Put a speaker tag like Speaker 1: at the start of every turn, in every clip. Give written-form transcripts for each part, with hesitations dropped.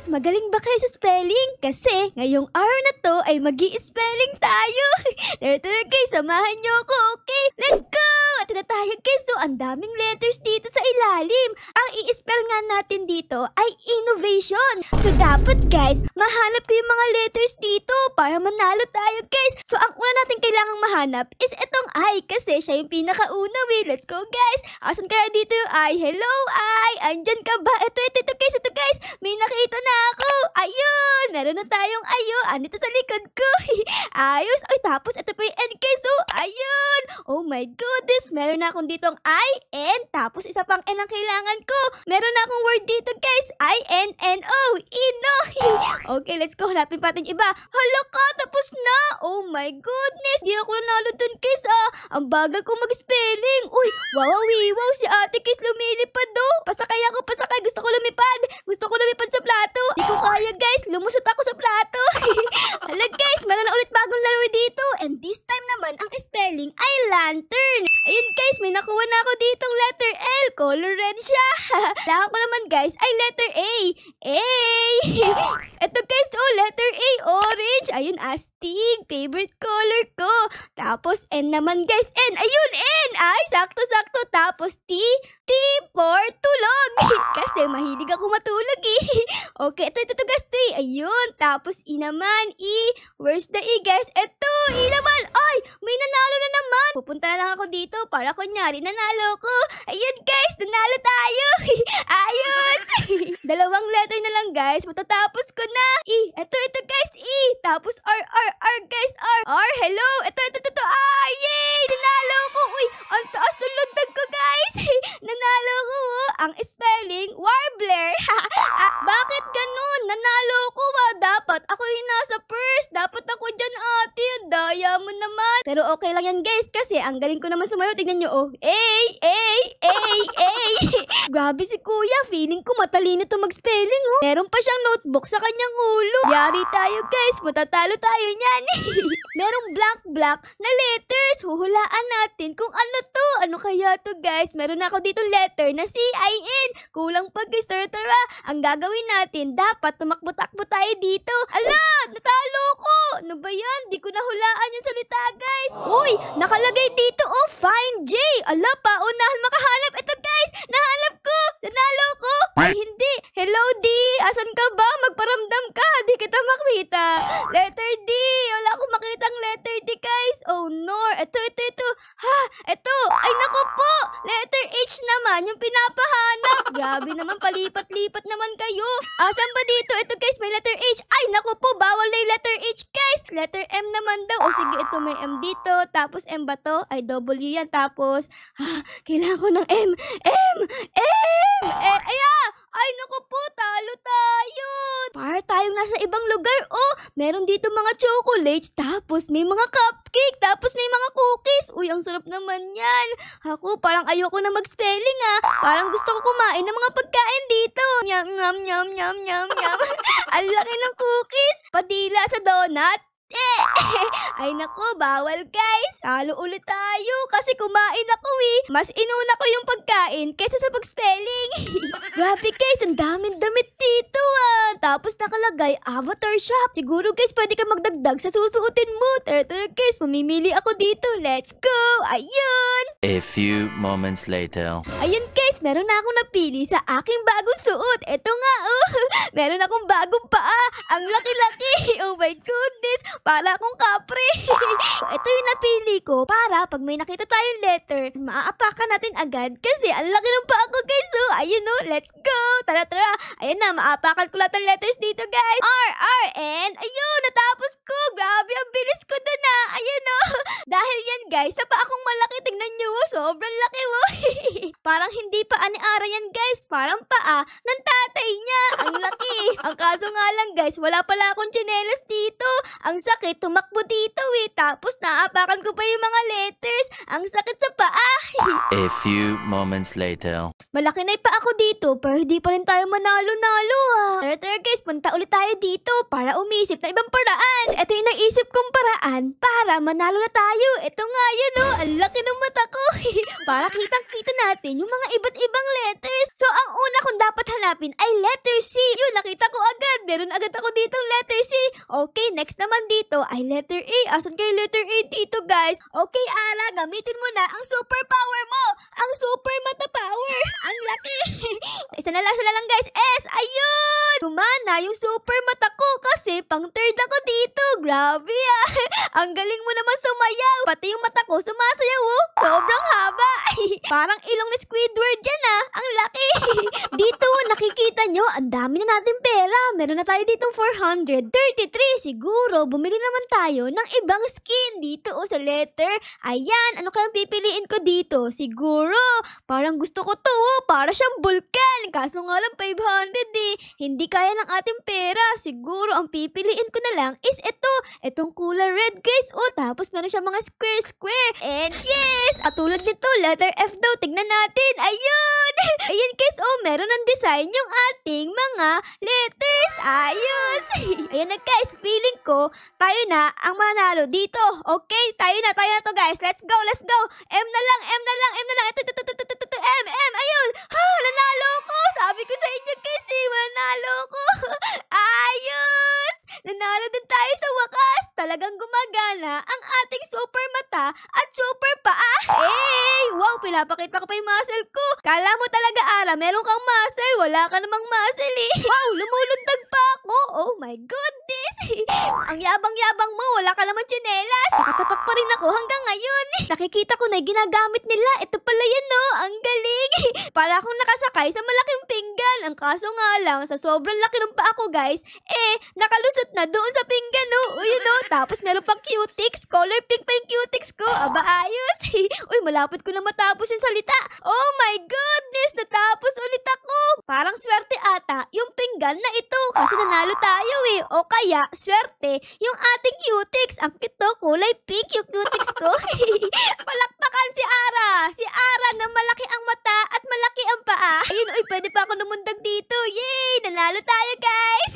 Speaker 1: guys, magaling ba kayo sa spelling? Kasi ngayong araw na to ay magi-spelling tayo. Tara guys, samahan nyo ako, okay? Let's go! Ito na tayo guys, so ang daming letters dito sa ilalim. Ang i-spell nga natin dito ay innovation. So dapat guys, mahanap ko yung mga letters dito para manalo tayo guys. So ang una natin kailangang mahanap is itong I kasi siya yung pinakauna. Let's go guys. Asan kaya dito yung I? Hello I! Andyan ka ba? Ito guys. May nakita na ako. Ayun! Meron na tayong ayo. Andito sa likod ko. Ayos. Ay, tapos ito pa yung N guys. So, ayun! Oh my goodness. Meron na akong ditong I, N. Tapos isa pang N ang kailangan ko. Meron na akong word dito guys. I-N-N-O. Ino. Okay, let's go. Hanapin pa natin iba. Hala ka! Tapos na! Oh my goodness. Di ako nanalo dun guys Ang bagal ko mag-spelling. Uy, wow, si ate guys lumilipad do. Pasakay ako, pasakay. Gusto ko lumipad sa plato. Di ko kaya guys. Lumusot ako sa plato. Hala guys, meron na ulit bagong laro dito. And this time naman, ang spelling ay lantern. Ayun guys, may nakuha na ako ditong letter L. Color red siya. Kailangan ko naman guys ay letter A. Ito guys, letter A, orange. Ayun, astig. Favorite color ko. Tapos N naman guys, N. Ayun, N. Ay, sakto-sakto. Tapos T for tulog. Kasi mahilig ako matulog Okay, ito guys, T. Ayun. Tapos E naman, E. Where's the E guys? Ito, E naman. Ay, may nanalo na naman. Pupunta na lang ako dito para kunyari nanalo ko. Ayun guys, nanalo tayo. Ayos. Dalawang letter na lang guys. Matatapos ko na. E. Ito guys, E. Tapos R guys, R. Hello. Ito. R. Yay! Nanalo ko. Uy, ang taas ng lundag ko guys. Nanalo ko. Ang spelling, warbler. Bakit ganun? Nanalo ko Dapat ako yung nasa first. Dapat ako dyan ate. Daya mo naman. Pero okay lang yan guys. Kasi ang galing ko naman sumayo. Tignan nyo A. Grabe si kuya. Feeling ko matalino to mag-spelling Meron pa siyang notebook sa kanyang ulo. Yari tayo guys. Matatalo tayo niyan. Merong blank na letters. Huhulaan natin kung ano to. Ano kaya to guys? Meron na ako dito letter na C-I-N. Kulang pa guys. Tara. Ang gagawin natin, dapat tumakbo-takbo tayo dito. Ala! Natalo ko! Ano ba yan? Di ko nahulaan yung salita guys. Uy! Nakalagay dito find J. Ala, paunahan makahanap. Ito guys! Nahanap ko! Nanalo ko! Ay, hindi! Hello D! Asan ka ba? Magparamdam ka! Di kita makita. Letter D! Wala akong makitang letter D guys. Oh no! Ito. Ha! Ito! Ay naku po! Letter H naman yung pinapahanap. Grabe naman, palipat-lipat naman kayo. Asan ba dito? Ito guys, may letter H. Ay naku po, bawal na yung letter H guys. Letter M naman daw. O sige, ito may M dito. Tapos M ba to? Ay W yan. Tapos, kailangan ko ng M. Ay naku po, talo tayo. Para tayong nasa ibang lugar. Meron dito mga chocolates. Tapos may mga cupcake. Tapos may mga cookies. Uy, ang sarap naman yan. Ako, parang ayoko na mag-spelling Parang gusto ko kumain ng mga pagkain dito. Nyam. Ang laki ng cookies. Padila sa donut. Ay nako, bawal guys. Talo ulit tayo kasi kumain ako Mas inuna ko yung pagkain kaysa sa pag-spelling. Grabe guys, ang daming damit dito Tapos nakalagay avatar shop. Siguro guys, pwede ka magdagdag sa susuotin mo. Tara guys, mamimili ako dito. Let's go. Ayun.
Speaker 2: A few moments later.
Speaker 1: Ayun guys, meron na akong napili sa aking bagong suot. Ito nga meron akong bagong paa. Ang laki-laki. Oh my goodness. Para akong kapre. Ito yung napili ko para pag may nakita tayong letter, maaapakan natin agad kasi ang laki ng paa ko guys. So, ayun let's go. Tara. Ayun na, maapakan ko lahat ng letters dito guys. R, N. Ayun, natapos ko. Grabe, ang bilis ko dun Ayun Dahil yan guys, sa paa akong malaki. Tingnan nyo, sobrang laki Parang hindi paa ni Ara yan guys. Parang paa ng tatay niya. Ang laki. Ang kaso nga lang guys, wala pala akong tsinelas dito. Ang sakit, tumakbo dito Tapos naapakan ko pa yung mga letters. Ang sakit sa paa.
Speaker 2: A few moments later.
Speaker 1: Malaki na yung paa ko dito, pero hindi pa rin tayo manalo-nalo Tara guys, punta ulit tayo dito para umisip na ibang paraan. Ito yung naisip kong paraan para manalo na tayo. Ito nga yun ang laki ng mata ko. Para kitang-kita natin yung mga iba't ibang letters. So ang una kong dapat hanapin ay letter C. Yun, nakita ko agad. meron agad ako ditong letter C. Okay, next naman dito ay letter A. Asan kayo letter A dito, guys? Okay, Ara, gamitin mo na ang superpower mo. Ang super mata power. Ang laki. Isa na lang, guys. S, ayun! Gumana yung super mata ko kasi pang third ako dito. Grabe ah. Ang galing mo naman sumayaw. Pati yung mata ko sumasayaw oh. Sobrang haba. Parang ilong ni Squidward yan ah. Ang laki. Dito, nakikita nyo, ang dami na natin pera. Meron na tayo ditong 433. Siguro, bumili naman tayo ng ibang skin dito o sa letter. Ayan, ano kayang pipiliin ko dito? Siguro, parang gusto ko to oh. Para siyang vulkan. Kaso nga lang 500 eh. Hindi kaya ng ating pera. Siguro, ang pipiliin ko na lang is ito. Itong kulay red guys. O, tapos meron siya mga square. And yes! At tulad nito, letter F daw. Tignan natin. Ayun! Ayan guys, oh, meron ng design yung ating mga letters. Ayos! Ayan na guys, feeling ko, tayo na ang manalo dito. Okay, tayo na to guys. Let's go. M na lang. Ito. M. Ayun! Ha, nanalo ko! Sabi ko sa inyo guys, manalo ko. Ayos! Nanalo din tayo sa wakas. Talagang gumagana ang ating super mata at super paa. Hey! Wow, pinapakita ko pa yung muscle ko. Kala mo talaga, Ara, meron kang muscle. Wala ka namang muscle eh. Wow, lumulundag pa ako. Oh my goodness. Ang yabang-yabang mo. Wala ka namang tsinelas. Nakatapak pa rin ako hanggang ngayon. Nakikita ko na ginagamit nila. Ito pala yan no. Ang galing. Para akong nakasakay sa malaking pinggan. Ang kaso nga lang, sa sobrang laki ng paa ko guys, nakalusot na doon sa pinggan no. Yun no. Tapos meron pang cutics. Color pink pa yung cutics ko. Aba, ayos. Uy, malapit ko na matapos yung salita. Oh my goodness, natapos ulit ako. Parang swerte ata yung pinggan na ito kasi nanalo tayo eh. O kaya, swerte yung ating cutics. Ang pito, kulay pink yung cutics ko. Palakpakan si Ara. Si Ara na malaki ang mata at malaki ang paa. Ayun, uy, pwede pa ako lumundag dito. Yay! Nanalo tayo guys.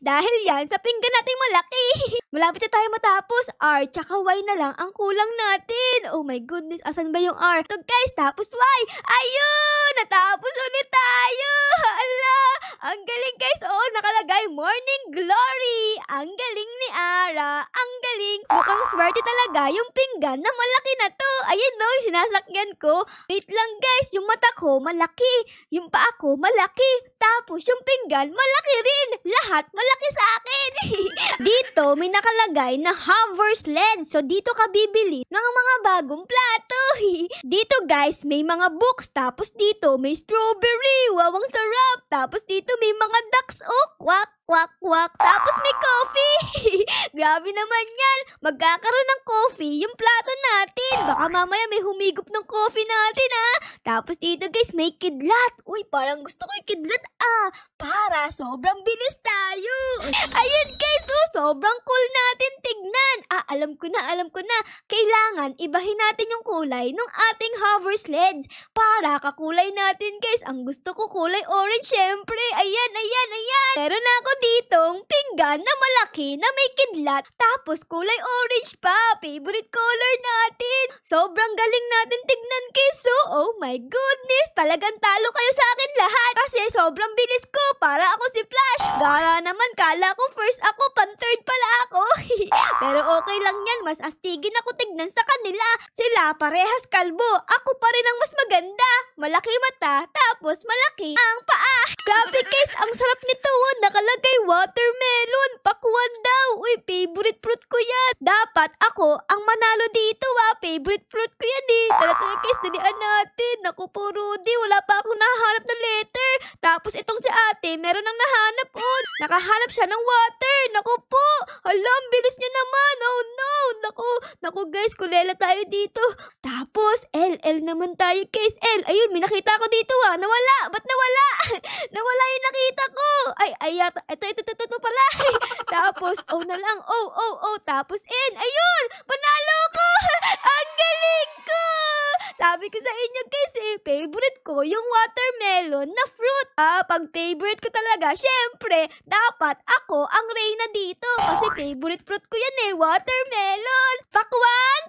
Speaker 1: Dahil yan sa pinggan nating malaki. Malapit na tayo matapos. R tsaka Y na lang ang kulang natin. Oh my goodness, asan ba yung R? Ito guys, tapos Y. Ayun! Natapos ulit tayo. Ala! Ang galing guys. Oo, nakalagay Morning Glory. Ang galing ni Ara. Ang galing. Mukhang swerte talaga yung pinggan na malaki na to. Ayun no, sinasakyan ko. Wait lang guys, yung mata ko malaki. Yung paa ko malaki. Tapos yung pinggan malaki rin. Lahat malaki sa akin. Dito may nakalagay na hover sled. So dito ka bibili ng mga bagong plato. Dito guys, may mga books. Tapos dito may strawberry. Wow, ang sarap. Tapos dito may mga ducks. Oh, quack. Tapos may coffee. Grabe naman yan. Magkakaroon ng coffee yung plato natin. Baka mamaya may humigop ng coffee natin ah. Tapos dito guys, may kidlat. Uy, parang gusto ko yung kidlat ah. Para sobrang bilis tayo. Ayun guys, oh, sobrang cool natin tignan. Ah, alam ko na. Kailangan ibahin natin yung kulay ng ating hover sleds. Para kakulay natin guys. Ang gusto ko kulay orange syempre. Ayan. Meron na ako ditong pinggan na malaki na may kidlat. Tapos kulay orange pa. Favorite color natin. Sobrang galing natin tignan guys. Oh my goodness. Talagang talo kayo sa akin lahat. Kasi sobrang bilis ko. Para ako si Flash. Gara naman. Kala ko first ako. Pan-third pala ako. Pero okay lang yan. Mas astigin ako tignan sa kanila. Sila parehas kalbo. Ako pa rin ang mas maganda. Malaki mata. Tapos malaki ang paa. Grabe guys. Ang sarap nito. Nakalagay watermelon. Pakwan daw. Uy, favorite fruit ko yan. Dapat ako ang manalo dito ah. Favorite fruit ko yan eh. Tara guys, dalian natin. Naku po Rudy, wala pa akong nahanap na letter. Tapos itong si ate, meron nang nahanap oh. Nakahanap siya ng water. Naku po. Alam, bilis niya naman. Oh no. Naku guys, kulela tayo dito. Tapos, L naman tayo guys. Ayun, may nakita ko dito ah. Nawala. Ba't nawala? Nawala yung nakita ko. Ay, ito pala. Tapos, O na lang. O. Tapos, N. Ayun! Panalo ko! Ang galing ko! Sabi ko sa inyo guys favorite ko yung watermelon na fruit. Pag favorite ko talaga, syempre, dapat ako ang reyna dito. Kasi favorite fruit ko yan watermelon. Pakwan!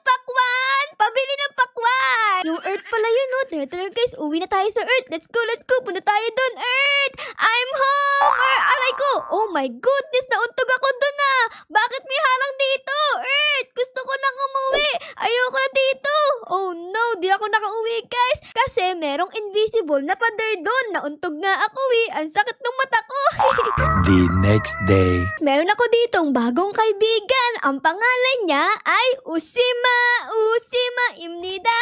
Speaker 1: Pabili ng pakwan! clockwise. Yung Earth pala yun, no? Tara guys, uwi na tayo sa Earth. Let's go. Punta tayo dun, Earth. I'm home. Aray ko. Oh my goodness, nauntog ako dun ah. Bakit may harang dito? Earth, gusto ko nang umuwi. Ayoko na dito. Oh no, di ako nakauwi guys. Kasi merong invisible na pader dun. Nauntog nga ako eh. Ang sakit ng mata ko.
Speaker 3: The next day.
Speaker 1: Meron ako ditong bagong kaibigan. Ang pangalan niya ay Usima Imnida.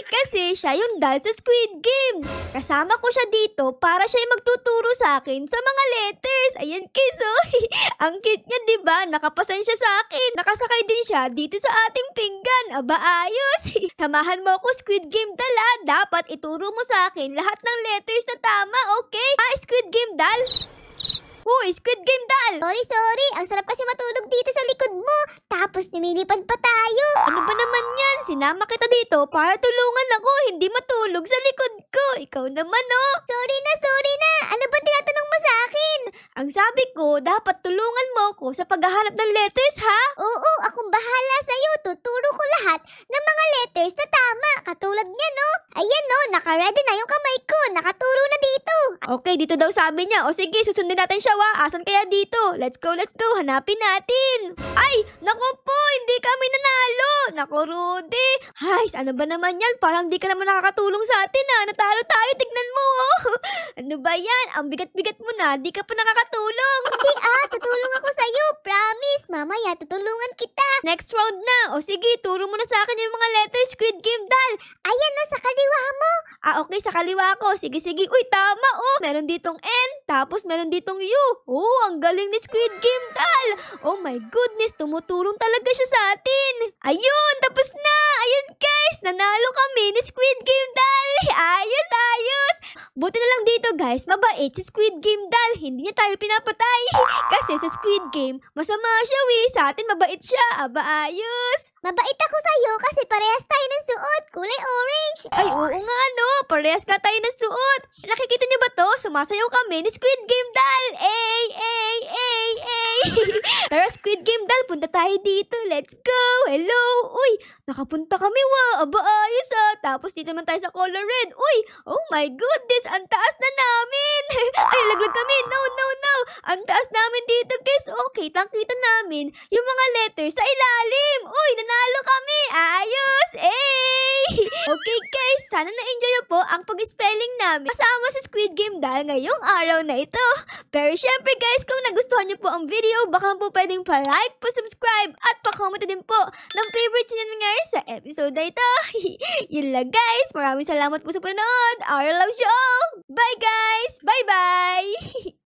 Speaker 1: Kasi siya yung dal sa Squid Game. Kasama ko siya dito para siya yung magtuturo sa akin sa mga letters. Ayan guys, oh. Ang cute niya, diba? Nakapasan siya sa akin. Nakasakay din siya dito sa ating pinggan. Aba, ayos. Samahan mo ako, Squid Game dala. Dapat ituro mo sa akin lahat ng letters na tama, okay? Squid Game dal. Uy, Squid Game dal!
Speaker 4: Sorry. Ang sarap kasi matulog dito sa likod mo. Tapos lumilipad pa tayo.
Speaker 1: Ano ba naman yan? Sinama kita dito para tulungan ako, hindi matulog sa likod ko. Ikaw naman, oh.
Speaker 4: Sorry na. Ano ba tinatanong mo sa akin?
Speaker 1: Ang sabi ko, dapat tulungan mo ako sa paghahanap ng letters, ha?
Speaker 4: Oo, akong bahala sa'yo. Tuturo ko lahat ng mga letters na tama. Katulad niya, no? Ayan, no? Naka-ready na yung kamay ko. Nakaturo na dito.
Speaker 1: Okay, dito daw sabi niya. O sige, susundin natin siya, wa. Asan kaya dito? Let's go. Hanapin natin. Ay, naku po, hindi kami nanalo. Naku, Rudy. Ay, ano ba naman yan? Parang di ka naman nakakatulong sa atin, ha? Natalo tayo, tignan mo, oh. Ano ba yan? Ang bigat-bigat mo na, di ka pa nakakatulong.
Speaker 4: Hindi tutulong ako sa'yo. Promise. Mamaya, tutulungan kita.
Speaker 1: Next round na. O sige, turo mo na sa akin yung mga letters, Squid Game dal.
Speaker 4: Ayan, no? Sa kaliwa mo.
Speaker 1: Okay, sa kaliwa ko. Sige. Uy, tama, oh. Meron ditong N, tapos meron ditong U. Oh, ang galing ni Squid Game dal. Oh my goodness, tumutulong talaga siya sa atin. Ayun, tapos na. Ayun guys, nanalo kami ni Squid Game dal. Ayos. Buti na lang dito guys, mabait si Squid Game dal. Hindi niya tayo pinapatay. Kasi sa Squid Game, masama siya, Sa atin mabait siya. Aba, ayos.
Speaker 4: Mabait ako sa'yo kasi parehas tayo ng suot. Kulay orange.
Speaker 1: Ay, oo nga, no. Parehas ka tayo ng suot. Nakikita niyo ba to? Sumasayaw kami ni Squid Game dal. Ay. Tara, Squid Game dal, punta tayo dito. Let's go. Hello. Uy, nakapunta kami, Aba, ayos Tapos dito naman tayo sa color red. Uy, oh my goodness, ang taas na namin. Ay, laglag kami. No. Ang taas namin dito, guys. Okay, kitang-kita namin yung mga letters sa ilalim. Uy, nanalo kami. Ayos. Okay, guys, sana na-enjoy nyo po ang pag-spelling namin kasama sa Squid Game dahil ngayong araw na ito. Pero syempre, guys, kung nagustuhan nyo po ang video, baka po pwedeng pa-like, pa-subscribe, at pa-comment din po ng favorite nyo ngayon sa episode na ito. Yun lang, guys. Maraming salamat po sa panonood. I love you all. Bye, guys. Bye-bye.